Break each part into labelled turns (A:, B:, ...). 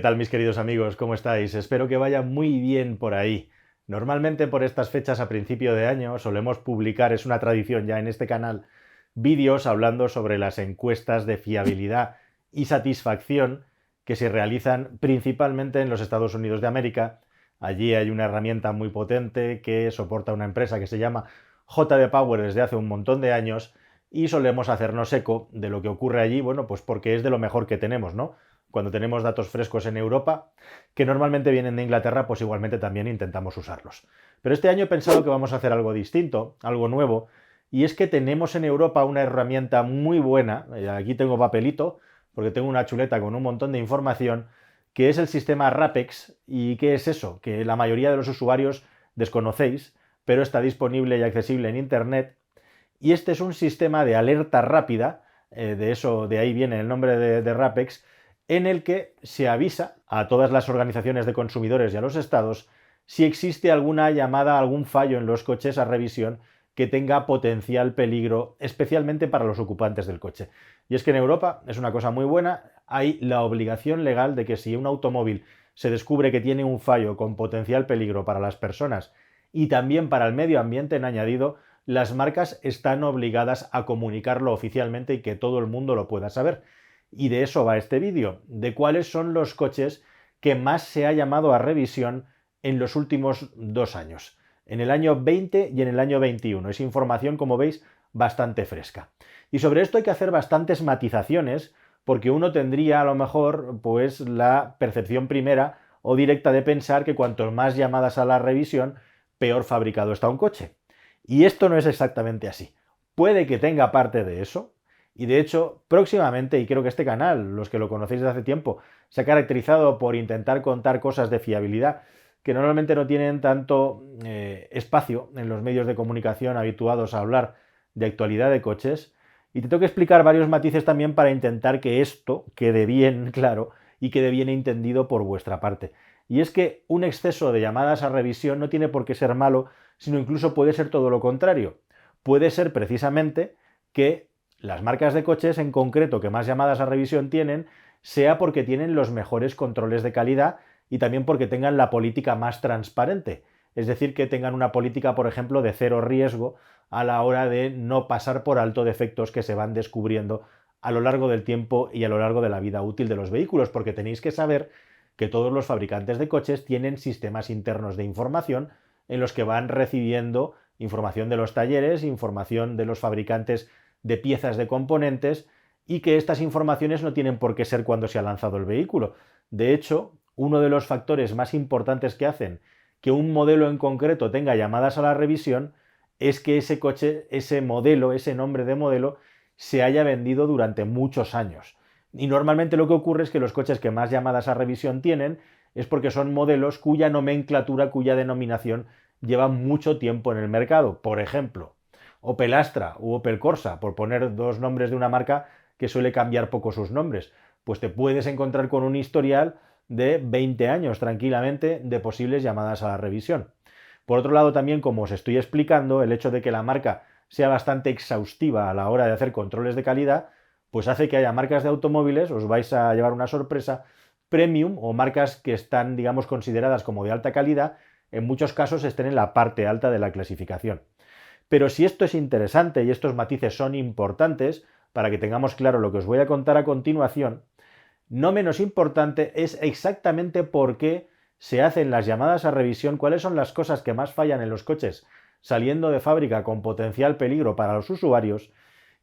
A: tal, mis queridos amigos? ¿Cómo estáis? Espero que vaya muy bien por ahí. Normalmente por estas fechas a principio de año solemos publicar, es una tradición ya en este canal, vídeos hablando sobre las encuestas de fiabilidad y satisfacción que se realizan principalmente en los Estados Unidos de América. Allí hay una herramienta muy potente que soporta una empresa que se llama JD Power desde hace un montón de años y solemos hacernos eco de lo que ocurre allí, bueno, pues porque es de lo mejor que tenemos, ¿no? Cuando tenemos datos frescos en Europa, que normalmente vienen de Inglaterra, pues igualmente también intentamos usarlos. Pero este año he pensado que vamos a hacer algo distinto, algo nuevo, y es que tenemos en Europa una herramienta muy buena, aquí tengo papelito, porque tengo una chuleta con un montón de información, que es el sistema RAPEX. ¿Y qué es eso? Que la mayoría de los usuarios desconocéis, pero está disponible y accesible en Internet. Y este es un sistema de alerta rápida, de ahí viene el nombre de RAPEX, en el que se avisa a todas las organizaciones de consumidores y a los estados si existe alguna llamada, algún fallo en los coches a revisión que tenga potencial peligro, especialmente para los ocupantes del coche. Y es que en Europa es una cosa muy buena, hay la obligación legal de que si un automóvil se descubre que tiene un fallo con potencial peligro para las personas y también para el medio ambiente en añadido, las marcas están obligadas a comunicarlo oficialmente y que todo el mundo lo pueda saber. Y de eso va este vídeo, de cuáles son los coches que más se ha llamado a revisión en los últimos 2 años, en el año 20 y en el año 21. Es información, como veis, bastante fresca. Y sobre esto hay que hacer bastantes matizaciones, porque uno tendría a lo mejor pues la percepción primera o directa de pensar que cuanto más llamadas a la revisión, peor fabricado está un coche. Y esto no es exactamente así. Puede que tenga parte de eso, y de hecho, próximamente, y creo que este canal, los que lo conocéis desde hace tiempo, se ha caracterizado por intentar contar cosas de fiabilidad que normalmente no tienen tanto espacio en los medios de comunicación habituados a hablar de actualidad de coches. Y te tengo que explicar varios matices también para intentar que esto quede bien claro y quede bien entendido por vuestra parte. Y es que un exceso de llamadas a revisión no tiene por qué ser malo, sino incluso puede ser todo lo contrario. Puede ser precisamente que las marcas de coches en concreto que más llamadas a revisión tienen, sea porque tienen los mejores controles de calidad y también porque tengan la política más transparente. Es decir, que tengan una política, por ejemplo, de cero riesgo a la hora de no pasar por alto defectos que se van descubriendo a lo largo del tiempo y a lo largo de la vida útil de los vehículos, porque tenéis que saber que todos los fabricantes de coches tienen sistemas internos de información en los que van recibiendo información de los talleres, información de los fabricantes de piezas de componentes, y que estas informaciones no tienen por qué ser cuando se ha lanzado el vehículo. De hecho, uno de los factores más importantes que hacen que un modelo en concreto tenga llamadas a la revisión es que ese coche, ese modelo, ese nombre de modelo, se haya vendido durante muchos años. Y normalmente lo que ocurre es que los coches que más llamadas a revisión tienen es porque son modelos cuya nomenclatura, cuya denominación lleva mucho tiempo en el mercado. Por ejemplo, Opel Astra u Opel Corsa, por poner dos nombres de una marca que suele cambiar poco sus nombres. Pues te puedes encontrar con un historial de 20 años tranquilamente de posibles llamadas a la revisión. Por otro lado, también, como os estoy explicando, el hecho de que la marca sea bastante exhaustiva a la hora de hacer controles de calidad, pues hace que haya marcas de automóviles, os vais a llevar una sorpresa, premium o marcas que están, digamos, consideradas como de alta calidad, en muchos casos estén en la parte alta de la clasificación. Pero si esto es interesante y estos matices son importantes, para que tengamos claro lo que os voy a contar a continuación, no menos importante es exactamente por qué se hacen las llamadas a revisión, cuáles son las cosas que más fallan en los coches saliendo de fábrica con potencial peligro para los usuarios,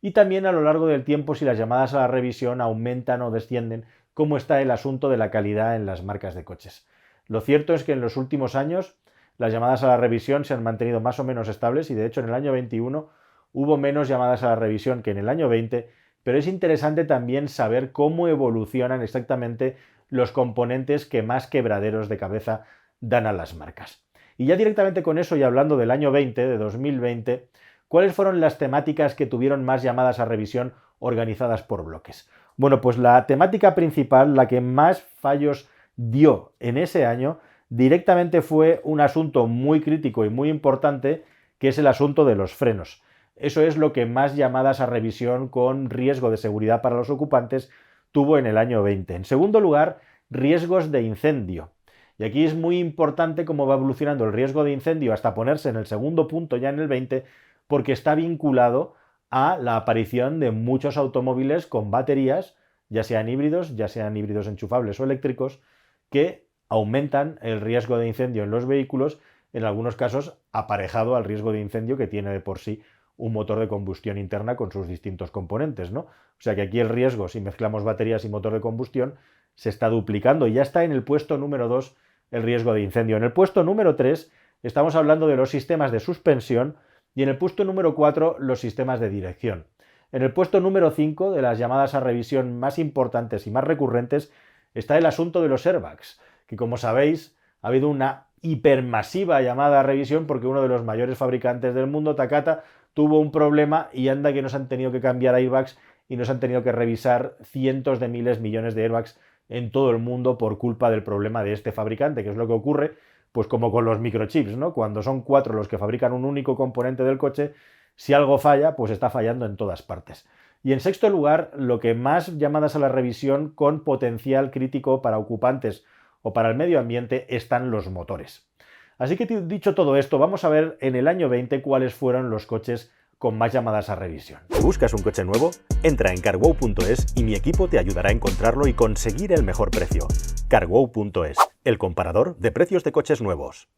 A: y también a lo largo del tiempo si las llamadas a la revisión aumentan o descienden, cómo está el asunto de la calidad en las marcas de coches. Lo cierto es que en los últimos años las llamadas a la revisión se han mantenido más o menos estables y de hecho en el año 21 hubo menos llamadas a la revisión que en el año 20, pero es interesante también saber cómo evolucionan exactamente los componentes que más quebraderos de cabeza dan a las marcas. Y ya directamente con eso y hablando del año 20, de 2020, ¿cuáles fueron las temáticas que tuvieron más llamadas a revisión organizadas por bloques? Bueno, pues la temática principal, la que más fallos dio en ese año, directamente fue un asunto muy crítico y muy importante, que es el asunto de los frenos. Eso es lo que más llamadas a revisión con riesgo de seguridad para los ocupantes tuvo en el año 20. En segundo lugar, riesgos de incendio. Y aquí es muy importante cómo va evolucionando el riesgo de incendio hasta ponerse en el segundo punto, ya en el 20, porque está vinculado a la aparición de muchos automóviles con baterías, ya sean híbridos enchufables o eléctricos, que aumentan el riesgo de incendio en los vehículos, en algunos casos aparejado al riesgo de incendio que tiene de por sí un motor de combustión interna con sus distintos componentes, ¿no? O sea que aquí el riesgo, si mezclamos baterías y motor de combustión, se está duplicando y ya está en el puesto número 2 el riesgo de incendio. En el puesto número 3 estamos hablando de los sistemas de suspensión y en el puesto número 4 los sistemas de dirección. En el puesto número 5 de las llamadas a revisión más importantes y más recurrentes está el asunto de los airbags, que como sabéis ha habido una hipermasiva llamada a revisión porque uno de los mayores fabricantes del mundo, Takata, tuvo un problema y anda que nos han tenido que cambiar airbags y nos han tenido que revisar cientos de miles, millones de airbags en todo el mundo por culpa del problema de este fabricante, que es lo que ocurre, pues como con los microchips, ¿no? Cuando son 4 los que fabrican un único componente del coche, si algo falla, pues está fallando en todas partes. Y en sexto lugar, lo que más llamadas a la revisión con potencial crítico para ocupantes o para el medio ambiente están los motores. Así que dicho todo esto, vamos a ver en el año 20 cuáles fueron los coches con más llamadas a revisión.
B: ¿Buscas un coche nuevo? Entra en carwow.es y mi equipo te ayudará a encontrarlo y conseguir el mejor precio. Carwow.es, el comparador de precios de coches nuevos.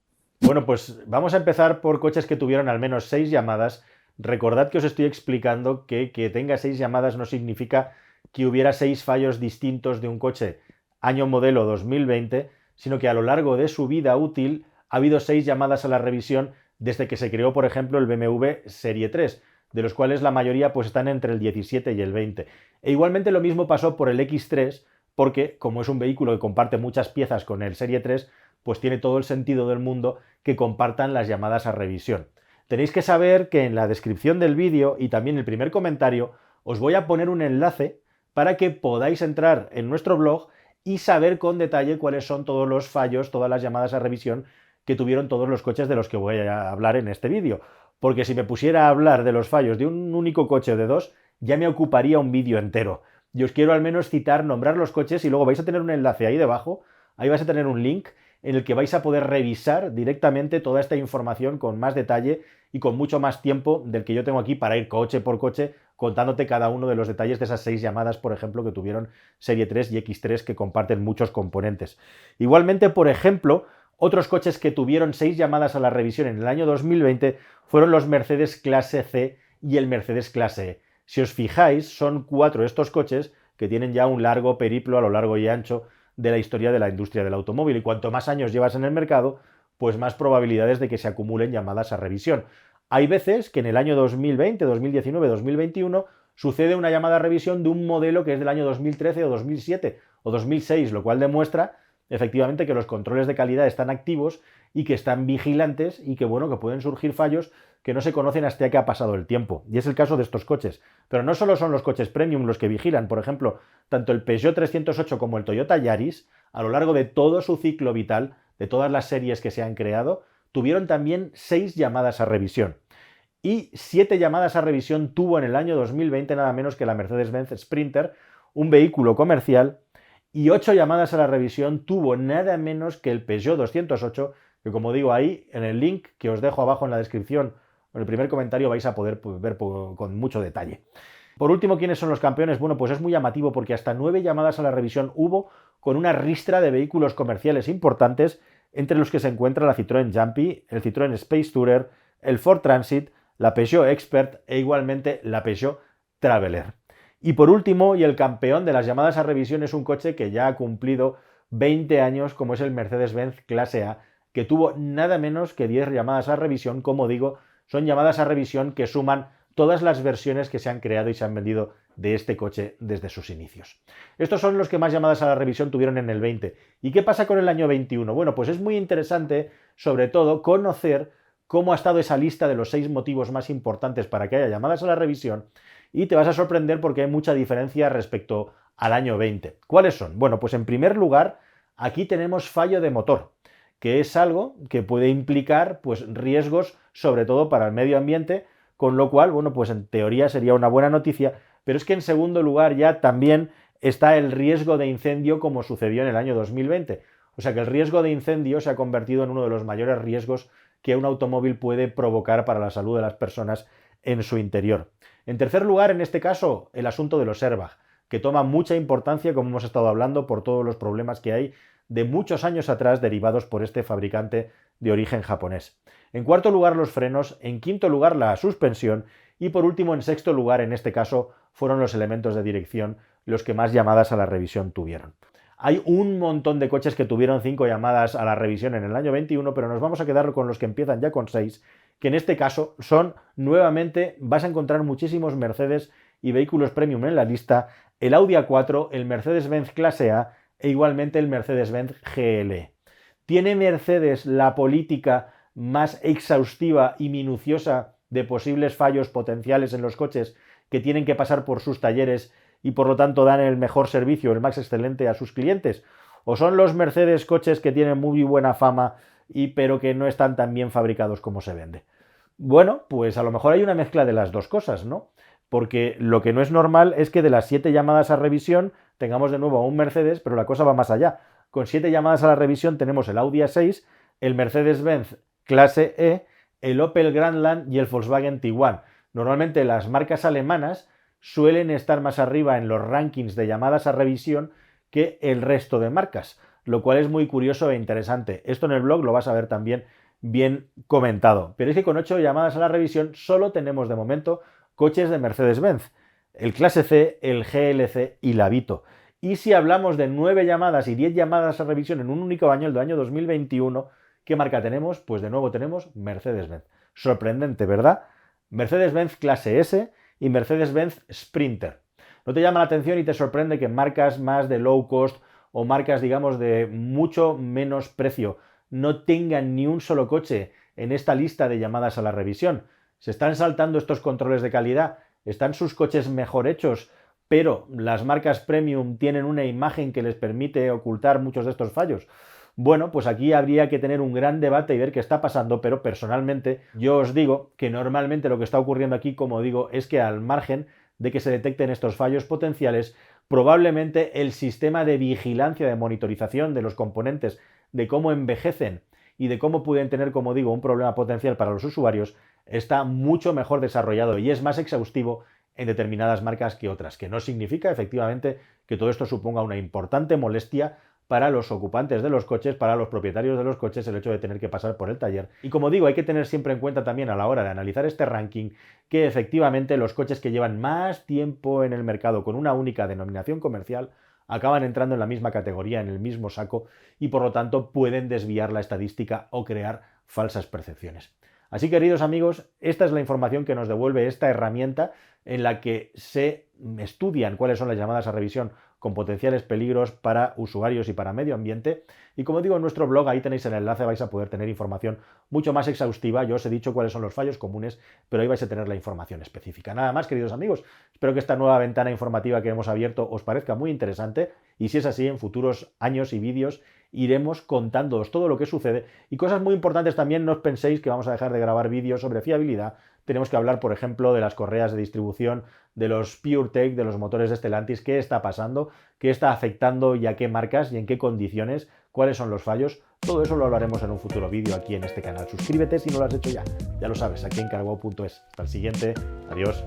A: Bueno, pues vamos a empezar por coches que tuvieron al menos 6 llamadas. Recordad que os estoy explicando que tenga 6 llamadas no significa que hubiera 6 fallos distintos de un coche año modelo 2020, sino que a lo largo de su vida útil ha habido 6 llamadas a la revisión desde que se creó, por ejemplo, el BMW Serie 3, de los cuales la mayoría pues están entre el 17 y el 20. E igualmente lo mismo pasó por el X3, porque como es un vehículo que comparte muchas piezas con el Serie 3, pues tiene todo el sentido del mundo que compartan las llamadas a revisión. Tenéis que saber que en la descripción del vídeo y también el primer comentario os voy a poner un enlace para que podáis entrar en nuestro blog y saber con detalle cuáles son todos los fallos, todas las llamadas a revisión que tuvieron todos los coches de los que voy a hablar en este vídeo. Porque si me pusiera a hablar de los fallos de un único coche o de dos, ya me ocuparía un vídeo entero. Y os quiero al menos citar, nombrar los coches y luego vais a tener un enlace ahí debajo, ahí vais a tener un link en el que vais a poder revisar directamente toda esta información con más detalle y con mucho más tiempo del que yo tengo aquí para ir coche por coche contándote cada uno de los detalles de esas 6 llamadas, por ejemplo, que tuvieron Serie 3 y X3 que comparten muchos componentes. Igualmente, por ejemplo, otros coches que tuvieron 6 llamadas a la revisión en el año 2020 fueron los Mercedes Clase C y el Mercedes Clase E. Si os fijáis, son 4 estos coches que tienen ya un largo periplo a lo largo y ancho de la historia de la industria del automóvil. Y cuanto más años llevas en el mercado, pues más probabilidades de que se acumulen llamadas a revisión. Hay veces que en el año 2020, 2019, 2021 sucede una llamada a revisión de un modelo que es del año 2013 o 2007 o 2006, lo cual demuestra efectivamente que los controles de calidad están activos y que están vigilantes y que, bueno, que pueden surgir fallos que no se conocen hasta que ha pasado el tiempo. Y es el caso de estos coches. Pero no solo son los coches premium los que vigilan. Por ejemplo, tanto el Peugeot 308 como el Toyota Yaris, a lo largo de todo su ciclo vital, de todas las series que se han creado, tuvieron también 6 llamadas a revisión. Y 7 llamadas a revisión tuvo en el año 2020 nada menos que la Mercedes-Benz Sprinter, un vehículo comercial, y 8 llamadas a la revisión tuvo nada menos que el Peugeot 208, que como digo ahí, en el link que os dejo abajo en la descripción, en el primer comentario vais a poder ver con mucho detalle. Por último, ¿quiénes son los campeones? Bueno, pues es muy llamativo porque hasta 9 llamadas a la revisión hubo con una ristra de vehículos comerciales importantes, entre los que se encuentra la Citroën Jumpy, el Citroën Space Tourer, el Ford Transit, la Peugeot Expert e igualmente la Peugeot Traveller. Y por último, y el campeón de las llamadas a revisión es un coche que ya ha cumplido 20 años, como es el Mercedes-Benz Clase A, que tuvo nada menos que 10 llamadas a revisión. Como digo, son llamadas a revisión que suman todas las versiones que se han creado y se han vendido de este coche desde sus inicios. Estos son los que más llamadas a la revisión tuvieron en el 20. ¿Y qué pasa con el año 21? Bueno, pues es muy interesante, sobre todo, conocer cómo ha estado esa lista de los 6 motivos más importantes para que haya llamadas a la revisión, y te vas a sorprender porque hay mucha diferencia respecto al año 20. ¿Cuáles son? Bueno, pues en primer lugar, aquí tenemos fallo de motor, que es algo que puede implicar pues riesgos, sobre todo para el medio ambiente, con lo cual, bueno, pues en teoría sería una buena noticia, pero es que en segundo lugar ya también está el riesgo de incendio como sucedió en el año 2020. O sea que el riesgo de incendio se ha convertido en uno de los mayores riesgos que un automóvil puede provocar para la salud de las personas en su interior. En tercer lugar, en este caso, el asunto de los airbags, que toma mucha importancia, como hemos estado hablando, por todos los problemas que hay de muchos años atrás derivados por este fabricante de origen japonés. En cuarto lugar, los frenos. En quinto lugar, la suspensión. Y por último, en sexto lugar, en este caso, fueron los elementos de dirección los que más llamadas a la revisión tuvieron. Hay un montón de coches que tuvieron 5 llamadas a la revisión en el año 21, pero nos vamos a quedar con los que empiezan ya con 6, que en este caso son, nuevamente, vas a encontrar muchísimos Mercedes y vehículos premium en la lista, el Audi A4, el Mercedes-Benz Clase A e igualmente el Mercedes-Benz GLE. ¿Tiene Mercedes la política más exhaustiva y minuciosa de posibles fallos potenciales en los coches que tienen que pasar por sus talleres y por lo tanto dan el mejor servicio, el más excelente a sus clientes? ¿O son los Mercedes coches que tienen muy buena fama pero que no están tan bien fabricados como se vende? Bueno, pues a lo mejor hay una mezcla de las dos cosas, ¿no? Porque lo que no es normal es que de las 7 llamadas a revisión tengamos de nuevo a un Mercedes, pero la cosa va más allá. Con 7 llamadas a la revisión tenemos el Audi A6, el Mercedes-Benz Clase E, el Opel Grandland y el Volkswagen Tiguan. Normalmente las marcas alemanas suelen estar más arriba en los rankings de llamadas a revisión que el resto de marcas, lo cual es muy curioso e interesante. Esto en el blog lo vas a ver también bien comentado. Pero es que con 8 llamadas a la revisión solo tenemos de momento coches de Mercedes-Benz, el Clase C, el GLC y la Vito. Y si hablamos de 9 llamadas y 10 llamadas a revisión en un único año, el año 2021, ¿qué marca tenemos? Pues de nuevo tenemos Mercedes-Benz. Sorprendente, ¿verdad? Mercedes-Benz Clase S y Mercedes-Benz Sprinter. ¿No te llama la atención y te sorprende que marcas más de low cost o marcas, digamos, de mucho menos precio no tengan ni un solo coche en esta lista de llamadas a la revisión? ¿Se están saltando estos controles de calidad? ¿Están sus coches mejor hechos, pero las marcas premium tienen una imagen que les permite ocultar muchos de estos fallos? Bueno, pues aquí habría que tener un gran debate y ver qué está pasando, pero personalmente yo os digo que normalmente lo que está ocurriendo aquí, como digo, es que al margen de que se detecten estos fallos potenciales, probablemente el sistema de vigilancia, de monitorización de los componentes, de cómo envejecen y de cómo pueden tener, como digo, un problema potencial para los usuarios, está mucho mejor desarrollado y es más exhaustivo en determinadas marcas que otras, que no significa efectivamente que todo esto suponga una importante molestia para los ocupantes de los coches, para los propietarios de los coches, el hecho de tener que pasar por el taller. Y como digo, hay que tener siempre en cuenta también a la hora de analizar este ranking que efectivamente los coches que llevan más tiempo en el mercado con una única denominación comercial acaban entrando en la misma categoría, en el mismo saco, y por lo tanto pueden desviar la estadística o crear falsas percepciones. Así, queridos amigos, esta es la información que nos devuelve esta herramienta en la que se estudian cuáles son las llamadas a revisión con potenciales peligros para usuarios y para medio ambiente. Y como digo, en nuestro blog, ahí tenéis el enlace, vais a poder tener información mucho más exhaustiva. Yo os he dicho cuáles son los fallos comunes, pero ahí vais a tener la información específica. Nada más, queridos amigos, espero que esta nueva ventana informativa que hemos abierto os parezca muy interesante y si es así, en futuros años y vídeos iremos contándoos todo lo que sucede y cosas muy importantes también. No os penséis que vamos a dejar de grabar vídeos sobre fiabilidad. Tenemos que hablar, por ejemplo, de las correas de distribución, de los PureTech, de los motores de Stellantis, qué está pasando, qué está afectando y a qué marcas y en qué condiciones, cuáles son los fallos. Todo eso lo hablaremos en un futuro vídeo aquí en este canal. Suscríbete si no lo has hecho ya. Ya lo sabes, aquí en carwow.es. Hasta el siguiente. Adiós.